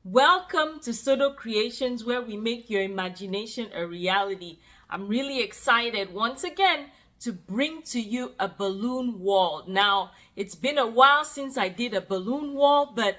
Welcome to Sodo Creations, where we make your imagination a reality. I'm really excited once again to bring to you a balloon wall. Now, it's been a while since I did a balloon wall, but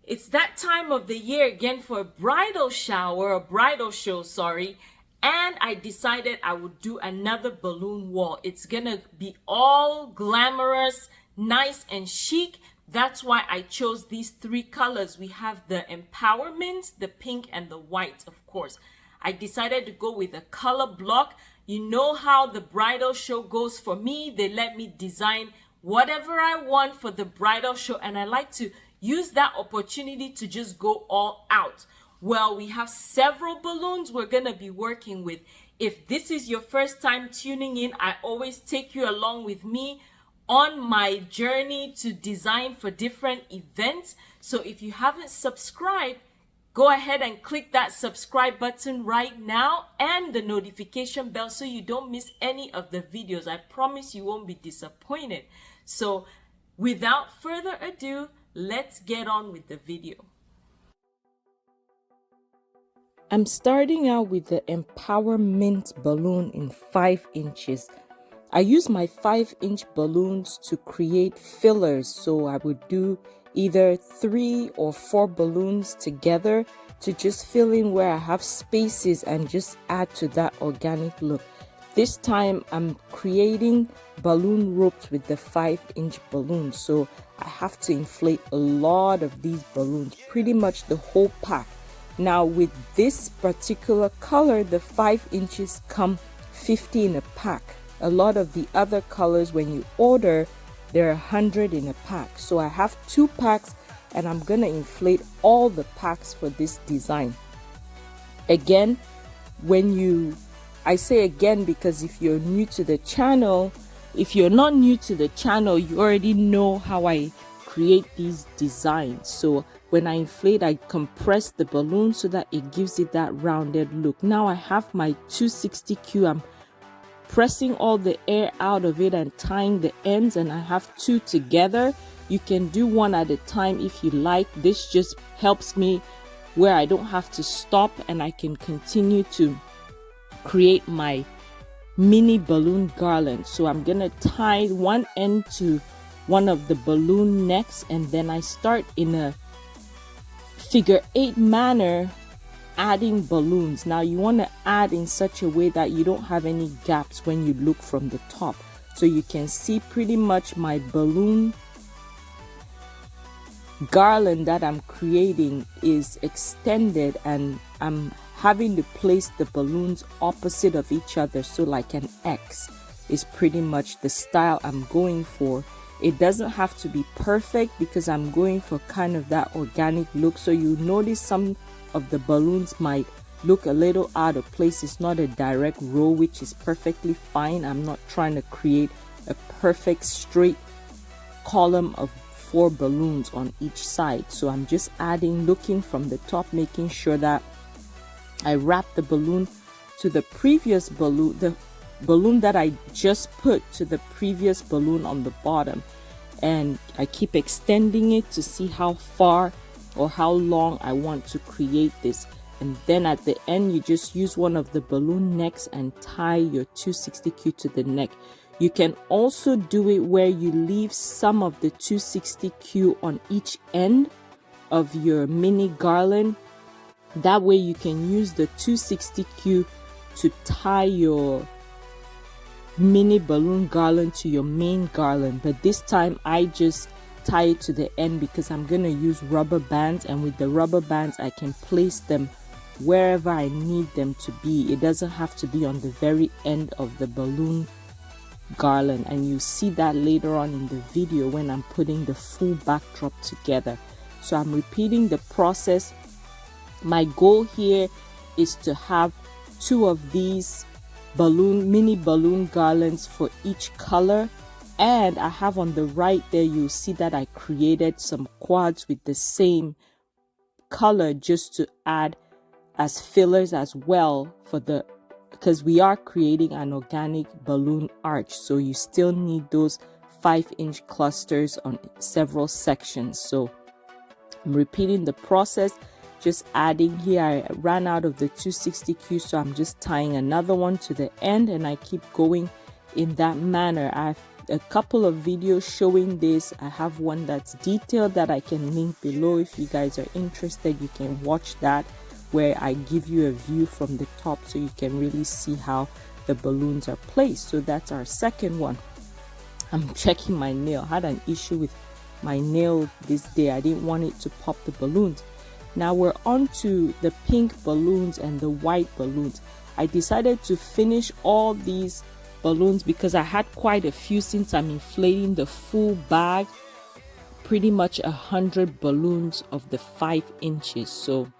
it's that time of the year again for a bridal shower, a bridal show, sorry. And I decided I would do another balloon wall. It's gonna be all glamorous, nice and chic. That's why I chose these three colors. We have the empowerment, the pink, and the white, of course. I decided to go with a color block. You know how the bridal show goes for me. They let me design whatever I want for the bridal show, and I like to use that opportunity to just go all out. Well, we have several balloons we're going to be working with. If this is your first time tuning in, I always take you along with me on my journey to design for different events. So if you haven't subscribed, go ahead and click that subscribe button right now and the notification bell so you don't miss any of the videos. I promise you won't be disappointed. So without further ado, let's get on with the video. I'm starting out with the empowerment balloon in 5 inches. I use my 5-inch balloons to create fillers, so I would do either 3 or 4 balloons together to just fill in where I have spaces and just add to that organic look. This time I'm creating balloon ropes with the 5-inch balloon, so I have to inflate a lot of these balloons, pretty much the whole pack. Now with this particular color, the 5 inches come 50 in a pack. A lot of the other colors, when you order, they're 100 in a pack. So I have 2 packs and I'm gonna inflate all the packs for this design. Again, I say again because if you're new to the channel, if you're not new to the channel, you already know how I create these designs. So when I inflate, I compress the balloon so that it gives it that rounded look. Now I have my 260Q. I'm pressing all the air out of it and tying the ends, and I have 2 together. You can do 1 at a time if you like. This just helps me where I don't have to stop and I can continue to create my mini balloon garland. So I'm gonna tie one end to one of the balloon necks, and then I start in a figure 8 manner adding balloons. Now you want to add in such a way that you don't have any gaps when you look from the top. So you can see pretty much my balloon garland that I'm creating is extended, and I'm having to place the balloons opposite of each other, so like an X is pretty much the style I'm going for. It doesn't have to be perfect because I'm going for kind of that organic look. So you notice some of the balloons might look a little out of place. It's not a direct row, which is perfectly fine. I'm not trying to create a perfect straight column of 4 balloons on each side. So I'm just adding, looking from the top, making sure that I wrap the balloon to the previous balloon, the balloon that I just put to the previous balloon on the bottom, and I keep extending it to see how far or how long I want to create this. And then at the end, you just use one of the balloon necks and tie your 260Q to the neck. You can also do it where you leave some of the 260Q on each end of your mini garland. That way you can use the 260Q to tie your mini balloon garland to your main garland. But this time I just tie it to the end because I'm going to use rubber bands, and with the rubber bands I can place them wherever I need them to be. It doesn't have to be on the very end of the balloon garland, and you see that later on in the video when I'm putting the full backdrop together. So I'm repeating the process. My goal here is to have 2 of these mini balloon garlands for each color. And I have on the right there, you'll see that I created some quads with the same color just to add as fillers as well because we are creating an organic balloon arch. So you still need those 5-inch clusters on several sections. So I'm repeating the process. just adding here. I ran out of the 260Q, so I'm just tying another one to the end, and I keep going in that manner. I have a couple of videos showing this. I have one that's detailed that I can link below. If you guys are interested, you can watch that, where I give you a view from the top so you can really see how the balloons are placed. So that's our second one. I'm checking my nail. I had an issue with my nail this day. I didn't want it to pop the balloons. Now we're on to the pink balloons and the white balloons. I decided to finish all these balloons because I had quite a few, since I'm inflating the full bag, pretty much 100 balloons of the 5 inches. So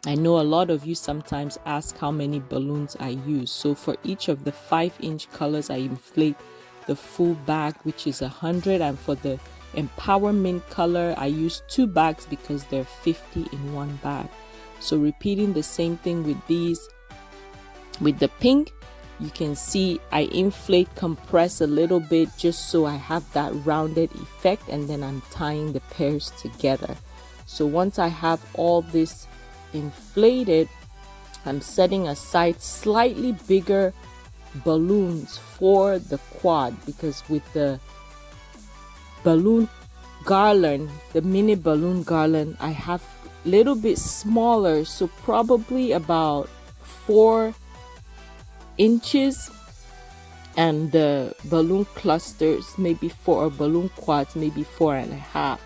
I know a lot of you sometimes ask how many balloons I use. So for each of the 5-inch colors, I inflate the full bag, which is 100, and for the empowerment color, I use 2 bags because they're 50 in one bag. So repeating the same thing with these. With the pink, you can see I inflate, compress a little bit just so I have that rounded effect, and then I'm tying the pairs together. So once I have all this inflated, I'm setting aside slightly bigger balloons for the quad, because with the balloon garland, the mini balloon garland, I have a little bit smaller, so probably about 4 inches, and the balloon clusters maybe 4, or balloon quads maybe 4.5.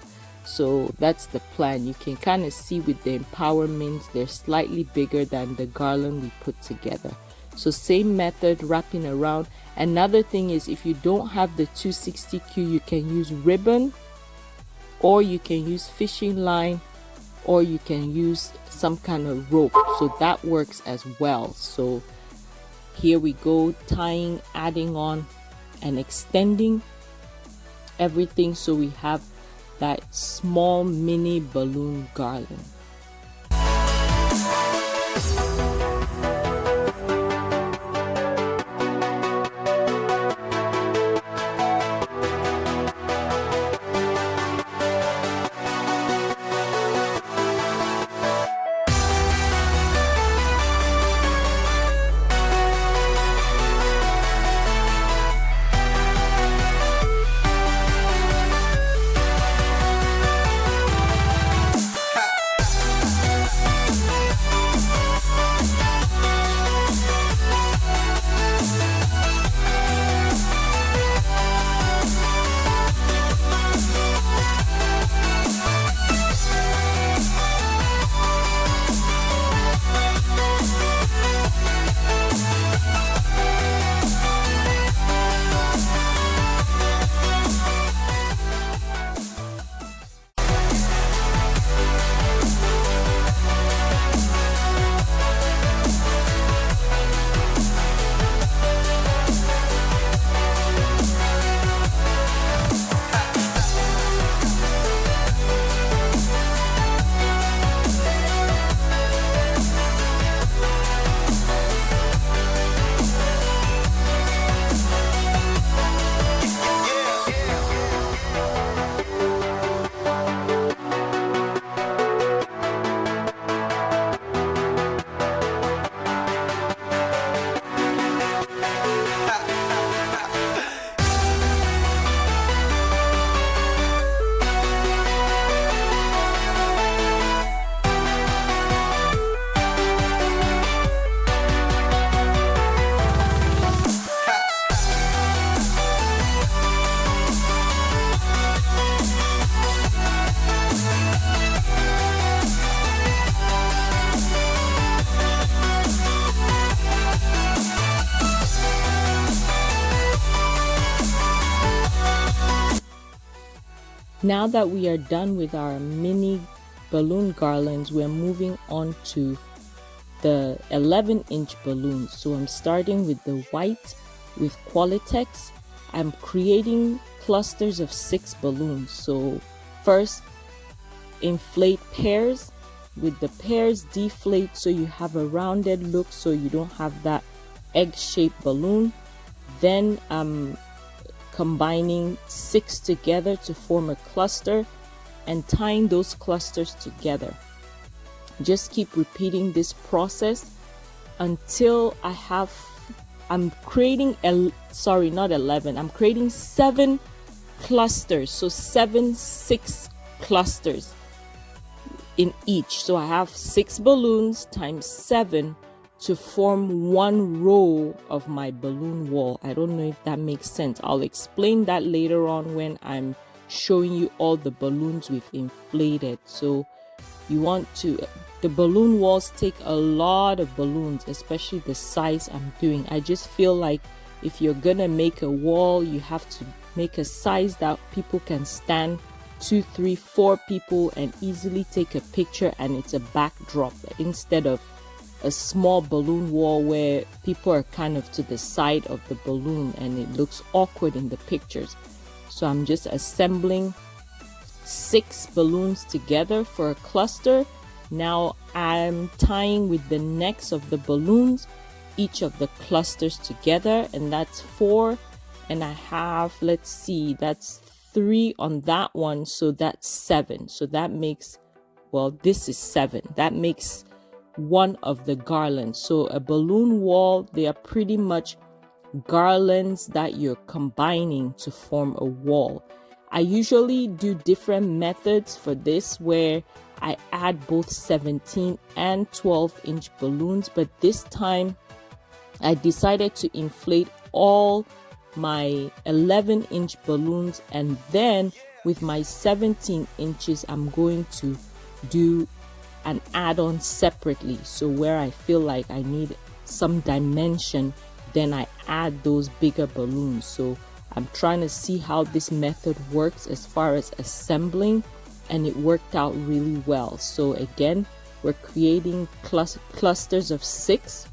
So that's the plan. You can kind of see with the empowerments, they're slightly bigger than the garland we put together. So same method, wrapping around. Another thing is, if you don't have the 260Q, you can use ribbon, or you can use fishing line, or you can use some kind of rope. So that works as well. So here we go, tying, adding on, and extending everything so we have that small mini balloon garland. Now that we are done with our mini balloon garlands, we're moving on to the 11-inch balloons. So I'm starting with the white with qualatex. I'm creating clusters of 6 balloons. So first, inflate pairs. With the pairs, deflate so you have a rounded look, so you don't have that egg-shaped balloon. Then I'm combining 6 together to form a cluster and tying those clusters together. just keep repeating this process until I'm creating not 11, I'm creating 7 clusters. So 6 clusters in each. So I have 6 balloons times 7 to form 1 row of my balloon wall. I don't know if that makes sense. I'll explain that later on when I'm showing you all the balloons we've inflated. So the balloon walls take a lot of balloons, especially the size I'm doing. I just feel like if you're gonna make a wall, you have to make a size that people can stand 2, 3, 4 people and easily take a picture, and it's a backdrop instead of a small balloon wall where people are kind of to the side of the balloon and it looks awkward in the pictures. So I'm just assembling 6 balloons together for a cluster. Now I'm tying with the necks of the balloons each of the clusters together, and that's 4. And I have, let's see, that's 3 on that one, so that's 7. So that makes, well, this is 7. That makes one of the garlands. So a balloon wall, they are pretty much garlands that you're combining to form a wall. I usually do different methods for this where I add both 17 and 12-inch balloons, but this time I decided to inflate all my 11-inch balloons, and then with my 17 inches I'm going to do an add-on separately. So where I feel like I need some dimension, then I add those bigger balloons. So I'm trying to see how this method works as far as assembling, and it worked out really well. So again, we're creating clusters of 6,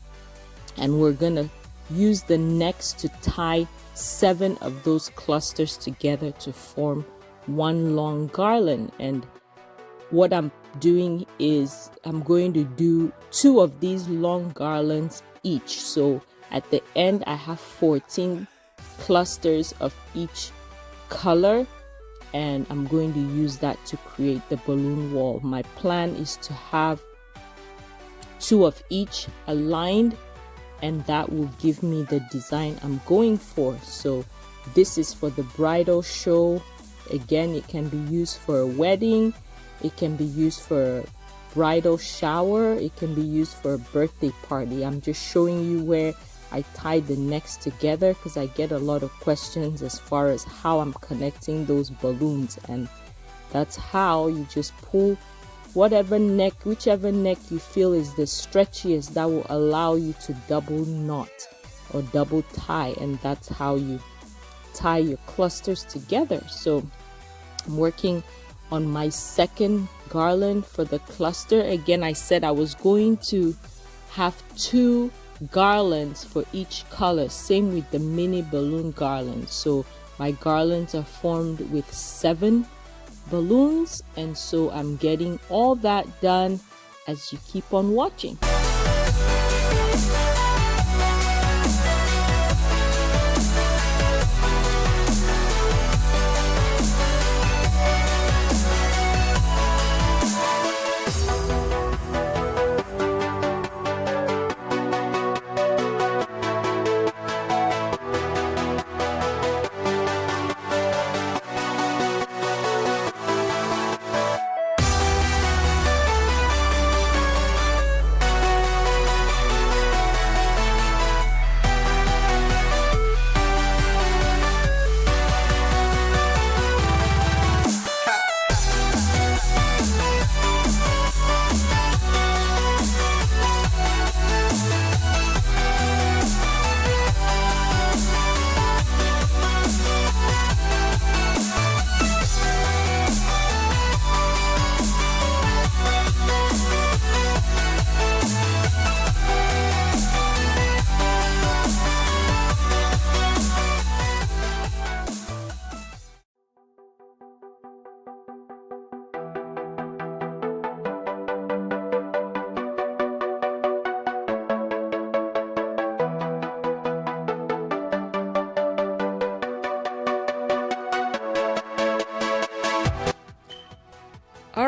and we're gonna use the necks to tie 7 of those clusters together to form one long garland. And what I'm doing is I'm going to do 2 of these long garlands each. So at the end I have 14 clusters of each color, and I'm going to use that to create the balloon wall. My plan is to have 2 of each aligned, and that will give me the design I'm going for. So this is for the bridal show. Again, it can be used for a wedding, it can be used for a bridal shower, it can be used for a birthday party. I'm just showing you where I tie the necks together because I get a lot of questions as far as how I'm connecting those balloons, and that's how you just pull whichever neck you feel is the stretchiest, that will allow you to double knot or double tie, and that's how you tie your clusters together. So I'm working on my second garland for the cluster. Again, I said I was going to have 2 garlands for each color, same with the mini balloon garland. So my garlands are formed with 7 balloons, and so I'm getting all that done as you keep on watching.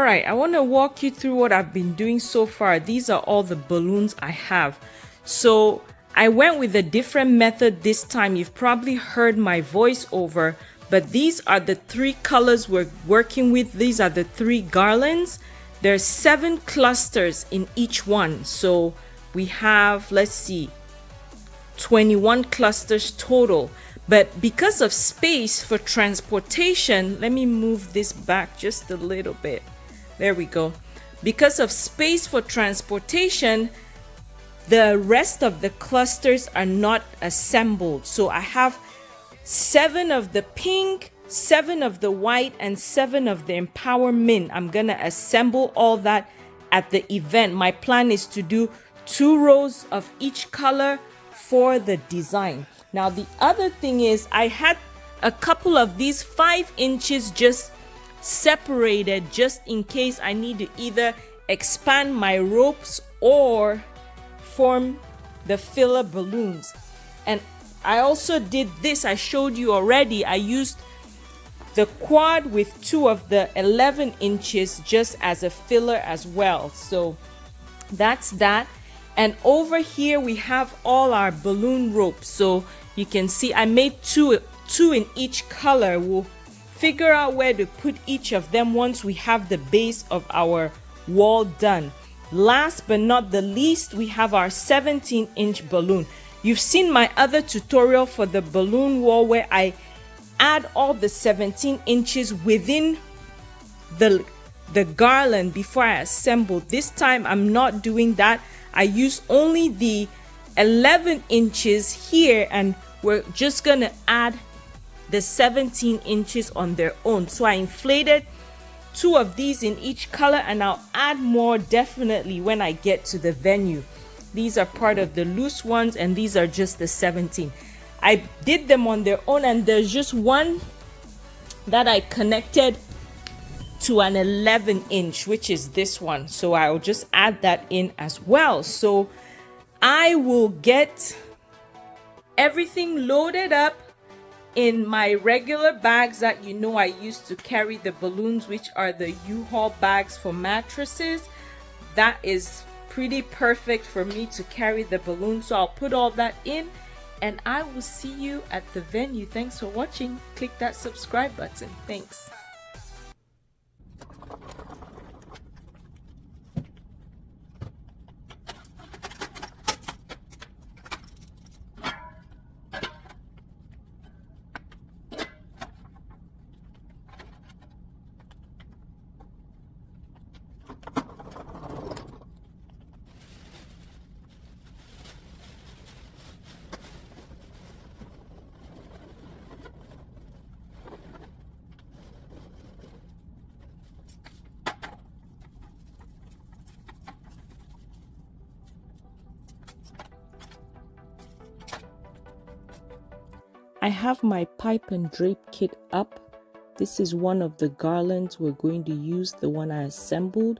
right, I want to walk you through what I've been doing so far. These are all the balloons I have. So I went with a different method this time. You've probably heard my voiceover, but these are the 3 colors we're working with. These are the 3 garlands. There's 7 clusters in each one. So we have, let's see, 21 clusters total. But because of space for transportation, let me move this back just a little bit. There we go. Because of space for transportation, the rest of the clusters are not assembled. So I have 7 of the pink, 7 of the white, and 7 of the Empower Mint. I'm gonna assemble all that at the event. My plan is to do 2 rows of each color for the design. Now the other thing is I had a couple of these 5 inches just separated just in case I need to either expand my ropes or form the filler balloons. And I also did this, I showed you already. I used the quad with 2 of the 11 inches just as a filler as well. So that's that. And over here we have all our balloon ropes. So you can see I made two in each color. We'll figure out where to put each of them once we have the base of our wall done. Last but not the least, we have our 17-inch balloon. You've seen my other tutorial for the balloon wall where I add all the 17 inches within the garland before I assemble. This time I'm not doing that. I use only the 11 inches here, and we're just gonna add the 17 inches on their own. So I inflated 2 of these in each color, and I'll add more definitely when I get to the venue. These are part of the loose ones, and these are just the 17. I did them on their own, and there's just one that I connected to an 11 inch, which is this one. So I'll just add that in as well. So I will get everything loaded up in my regular bags that you know I use to carry the balloons, which are the U-Haul bags for mattresses. That is pretty perfect for me to carry the balloons. So I'll put all that in, and I will see you at the venue. Thanks for watching. Click that subscribe button. Thanks. I have my pipe and drape kit up. This is one of the garlands we're going to use, the one I assembled.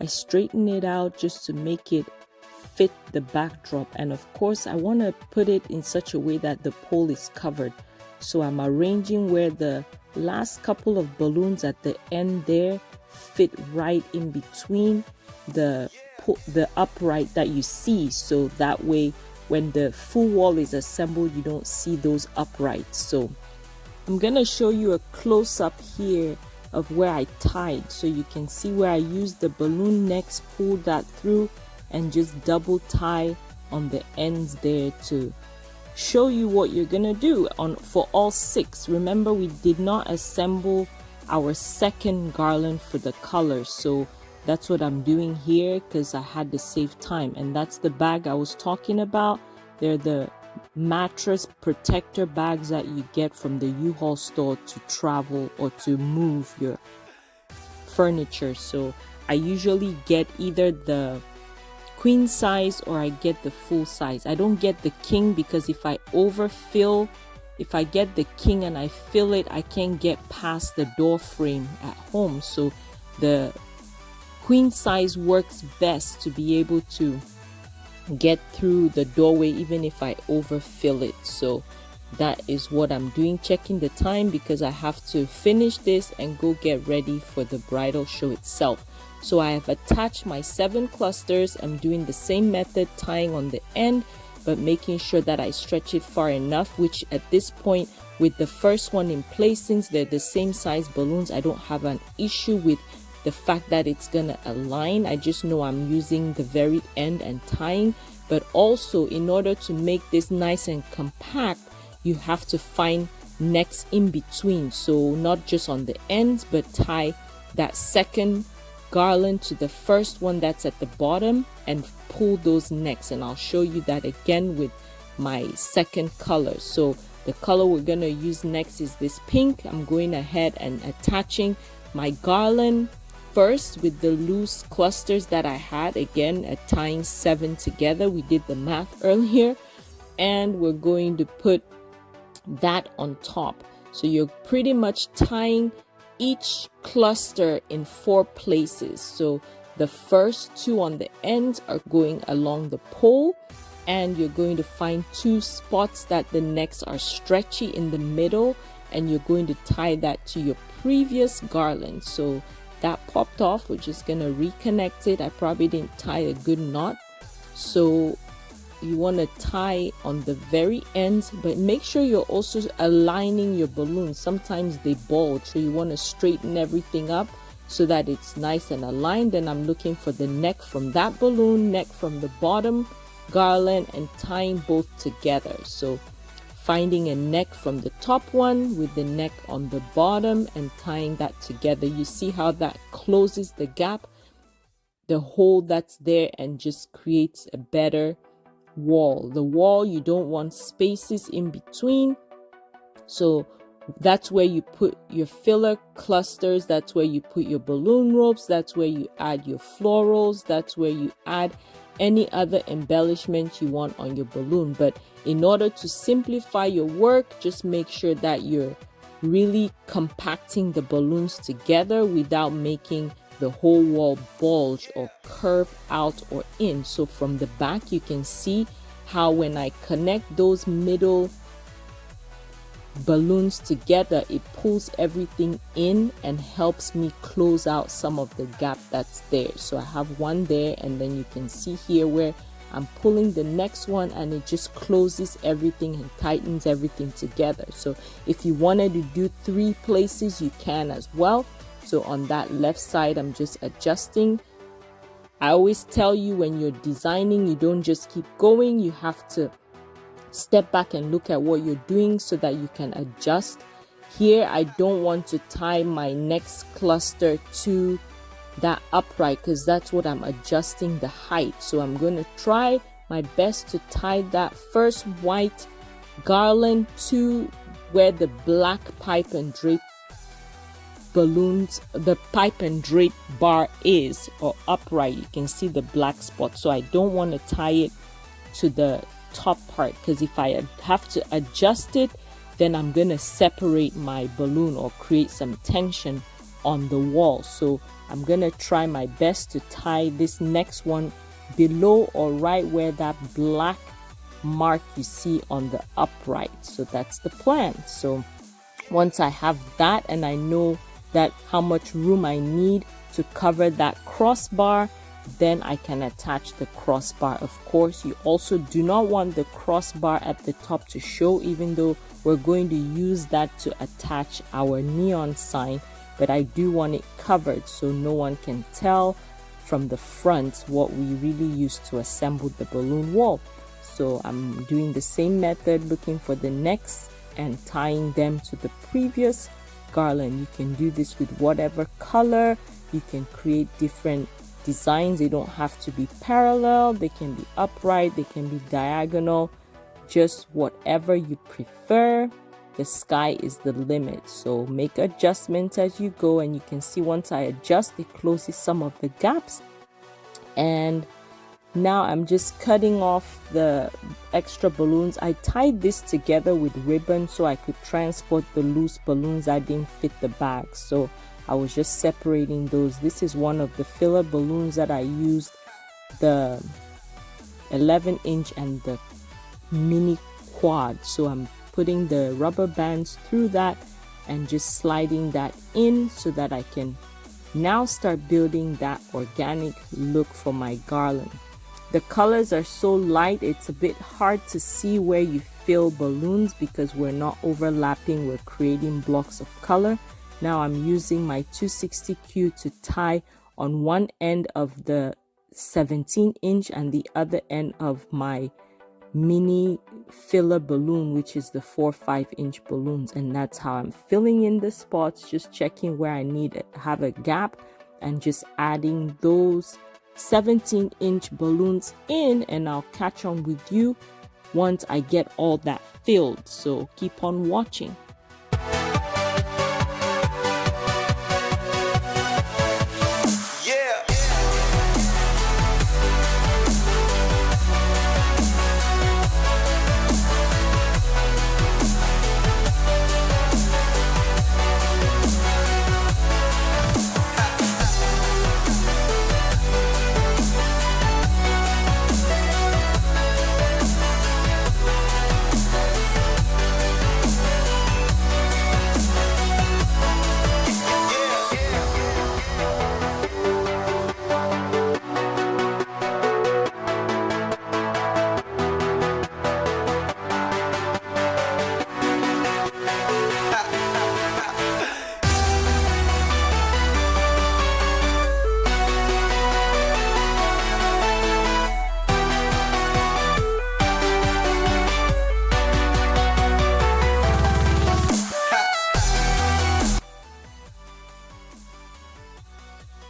I straighten it out just to make it fit the backdrop, and of course I want to put it in such a way that the pole is covered. So I'm arranging where the last couple of balloons at the end there fit right in between the upright that you see, so that way when the full wall is assembled you don't see those uprights. So I'm gonna show you a close-up here of where I tied, so you can see where I used the balloon necks, pulled that through, and just double tie on the ends there to show you what you're gonna do for all 6. Remember, we did not assemble our second garland for the colors, so that's what I'm doing here because I had to save time. And that's the bag I was talking about. They're the mattress protector bags that you get from the U-Haul store to travel or to move your furniture. So I usually get either the queen size or I get the full size. I don't get the king because if I get the king and I fill it, I can't get past the door frame at home. So the queen size works best to be able to get through the doorway even if I overfill it. So that is what I'm doing, checking the time because I have to finish this and go get ready for the bridal show itself. So I have attached my 7 clusters. I'm doing the same method, tying on the end, but making sure that I stretch it far enough, which at this point with the first one in place, since they're the same size balloons, I don't have an issue with the fact that it's gonna align. I just know I'm using the very end and tying. But also, in order to make this nice and compact, you have to find necks in between, so not just on the ends, but tie that second garland to the first one that's at the bottom and pull those necks. And I'll show you that again with my second color. So the color we're going to use next is this pink. I'm going ahead and attaching my garland first with the loose clusters that I had, again tying 7 together. We did the math earlier, and we're going to put that on top. So you're pretty much tying each cluster in 4 places. So the first 2 on the ends are going along the pole, and you're going to find 2 spots that the necks are stretchy in the middle, and you're going to tie that to your previous garland. So that popped off. We're just gonna reconnect it. I probably didn't tie a good knot, so you want to tie on the very end, but make sure you're also aligning your balloons. Sometimes they bulge, so you want to straighten everything up so that it's nice and aligned. Then I'm looking for the neck from that balloon, neck from the bottom garland, and tying both together. So finding a neck from the top one with the neck on the bottom and tying that together. You see how that closes the gap, the hole that's there, and just creates a better wall. The wall, you don't want spaces in between, so that's where you put your filler clusters, that's where you put your balloon ropes, that's where you add your florals, that's where you add any other embellishment you want on your balloon. But in order to simplify your work, just make sure that you're really compacting the balloons together without making the whole wall bulge or curve out or in. So from the back, you can see how when I connect those middle balloons together, it pulls everything in and helps me close out some of the gap that's there. So I have one there, and then you can see here where I'm pulling the next one, and it just closes everything and tightens everything together. So if you wanted to do 3 places, you can as well. So on that left side, I'm just adjusting. I always tell you, when you're designing, you don't just keep going. You have to step back and look at what you're doing so that you can adjust. Here, I don't want to tie my next cluster to that upright because that's what I'm adjusting the height. So I'm going to try my best to tie that first white garland to where the black pipe and drape balloons, the pipe and drape bar is, or upright. You can see the black spot. So I don't want to tie it to the top part, because if I have to adjust it, then I'm going to separate my balloon or create some tension on the wall. So I'm going to try my best to tie this next one below or right where that black mark you see on the upright. So that's the plan. So once I have that and I know that how much room I need to cover that crossbar, then I can attach the crossbar. Of course, you also do not want the crossbar at the top to show, even though we're going to use that to attach our neon sign, but I do want it covered so no one can tell from the front what we really use to assemble the balloon wall. So I'm doing the same method, looking for the necks and tying them to the previous garland. You can do this with whatever color. You can create different designs. They don't have to be parallel, they can be upright, they can be diagonal, just whatever you prefer. The sky is the limit, so make adjustments as you go. And you can see once I adjust, it closes some of the gaps. And now I'm just cutting off the extra balloons. I tied this together with ribbon so I could transport the loose balloons that didn't fit the bag. So I was just separating those. This is one of the filler balloons that I used, the 11-inch and the mini quad. So I'm putting the rubber bands through that and just sliding that in so that I can Now start building that organic look for my garland. The colors are so light, it's a bit hard to see where you fill balloons because we're not overlapping, we're creating blocks of color. Now I'm using my 260Q to tie on one end of the 17-inch and the other end of my mini filler balloon, which is the 4-5-inch balloons, and that's how I'm filling in the spots, just checking where I need to have a gap and just adding those 17-inch balloons in, and I'll catch on with you once I get all that filled. So keep on watching.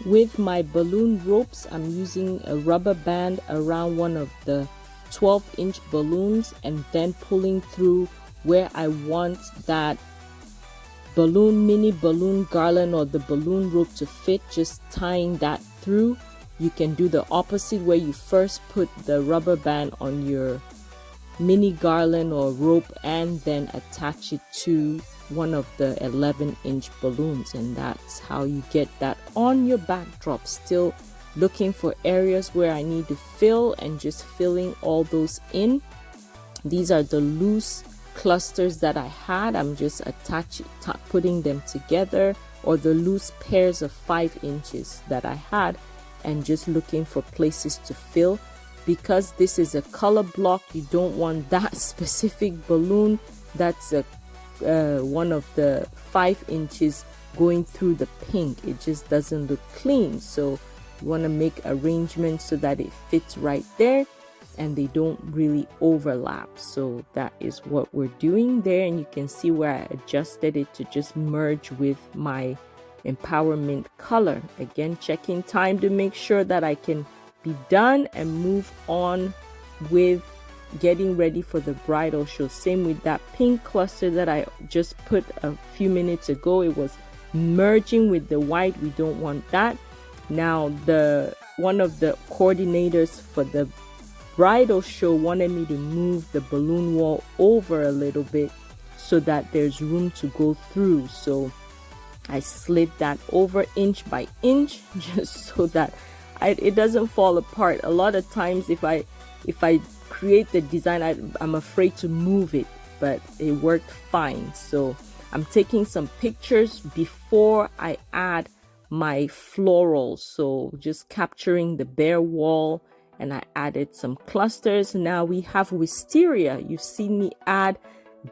With my balloon ropes, I'm using a rubber band around one of the 12-inch balloons and then pulling through where I want that mini balloon garland or the balloon rope to fit, just tying that through. You can do the opposite, where you first put the rubber band on your mini garland or rope and then attach it to one of the 11-inch balloons, and that's how you get that on your backdrop. Still looking for areas where I need to fill and just filling all those in. These are the loose clusters that I had. I'm just putting them together, or the loose pairs of 5 inches that I had, and just looking for places to fill. Because this is a color block, you don't want that specific balloon that's one of the 5 inches going through the pink. It just doesn't look clean, so you want to make arrangements so that it fits right there and they don't really overlap. So that is what we're doing there, and you can see where I adjusted it to just merge with my empowerment color. Again, checking time to make sure that I can be done and move on with getting ready for the bridal show. Same with that pink cluster that I just put a few minutes ago. It was merging with the white. We don't want that. Now one of the coordinators for the bridal show wanted me to move the balloon wall over a little bit so that there's room to go through. So I slid that over inch by inch just so that it doesn't fall apart. A lot of times if I create the design, I'm afraid to move it, but it worked fine. So I'm taking some pictures before I add my florals, so just capturing the bare wall, and I added some clusters. Now we have wisteria. You've seen me add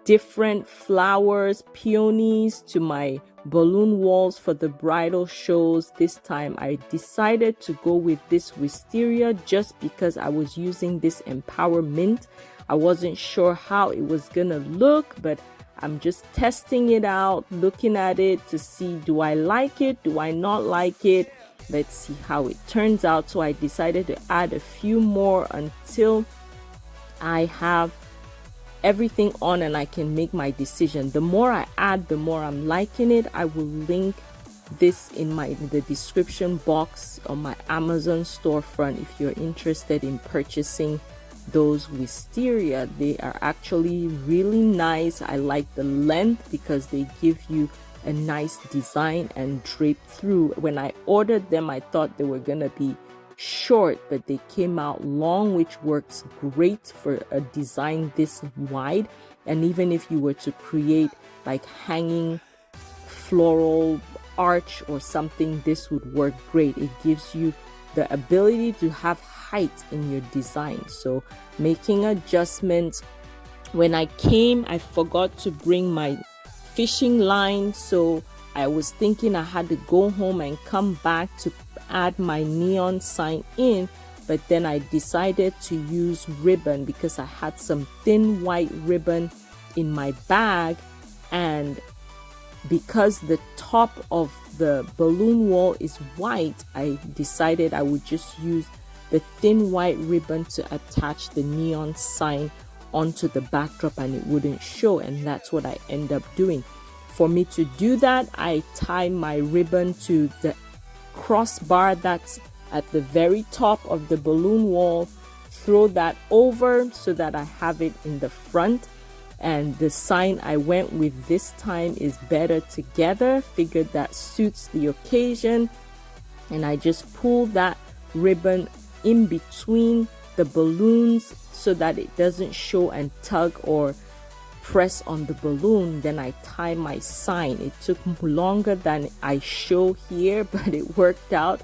different flowers, peonies to my balloon walls for the bridal shows. This time I decided to go with this wisteria just because I was using this empowerment. I wasn't sure how it was gonna look, but I'm just testing it out, looking at it to see, do I like it, do I not like it? Let's see how it turns out. So I decided to add a few more until I have everything on and I can make my decision. The more I add, the more I'm liking it. I will link this in the description box on my Amazon storefront if you're interested in purchasing those wisteria. They are actually really nice. I like the length because they give you a nice design and drape through. When I ordered them, I thought they were gonna be short, but they came out long, which works great for a design this wide. And even if you were to create like hanging floral arch or something, this would work great. It gives you the ability to have height in your design. So making adjustments. When I came, I forgot to bring my fishing line, so I was thinking I had to go home and come back to add my neon sign in, but then I decided to use ribbon because I had some thin white ribbon in my bag, and because the top of the balloon wall is white, I decided I would just use the thin white ribbon to attach the neon sign onto the backdrop and it wouldn't show, and that's what I end up doing. For me to do that, I tie my ribbon to the crossbar that's at the very top of the balloon wall, throw that over so that I have it in the front, and the sign I went with this time is Better Together. Figured that suits the occasion, and I just pull that ribbon in between the balloons so that it doesn't show and tug or press on the balloon. Then I tie my sign. It took longer than I show here, but it worked out.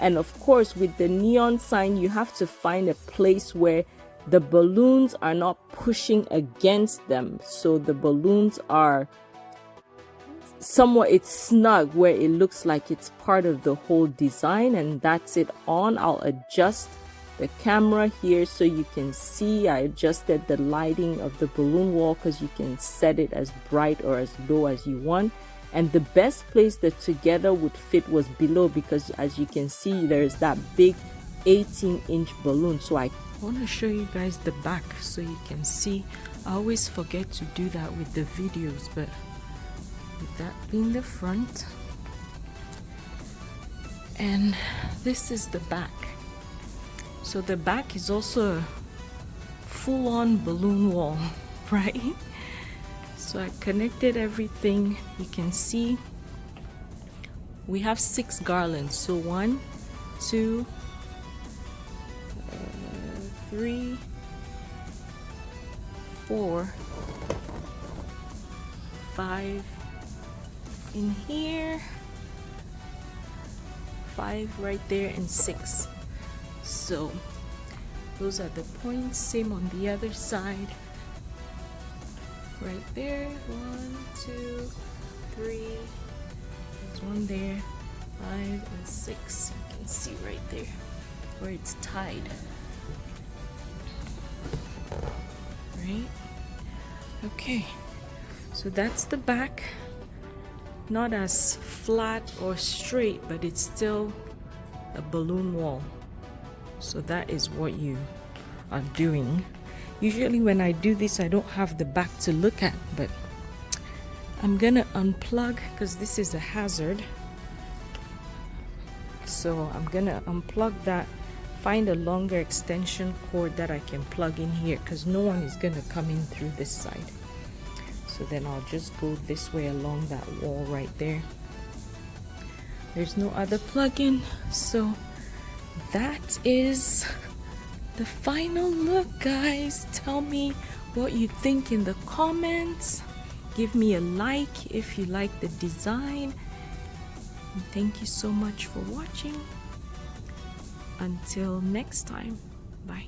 And of course, with the neon sign, you have to find a place where the balloons are not pushing against them, so the balloons are somewhat, it's snug where it looks like it's part of the whole design. And that's it on. I'll adjust the camera here so you can see. I adjusted the lighting of the balloon wall because you can set it as bright or as low as you want, and the best place that together would fit was below, because as you can see there's that big 18-inch balloon. So I want to show you guys the back so you can see. I always forget to do that with the videos, but with that being the front, and this is the back. So the back is also a full-on balloon wall, right? So I connected everything. You can see we have 6 garlands. So 1, 2, 3, 4, 5 in here, 5 right there, and 6. So those are the points. Same on the other side. Right there. 1, 2, 3. There's one there. 5 and 6. You can see right there where it's tied. Right? Okay. So that's the back. Not as flat or straight, but it's still a balloon wall. So that is what you are doing. Usually when I do this, I don't have the back to look at, but I'm gonna unplug because this is a hazard. So I'm gonna unplug that, find a longer extension cord that I can plug in here because no one is gonna come in through this side. So then I'll just go this way along that wall right there. There's no other plug-in, so that is the final look, guys. Tell me what you think in the comments. Give me a like if you like the design. And thank you so much for watching. Until next time, bye.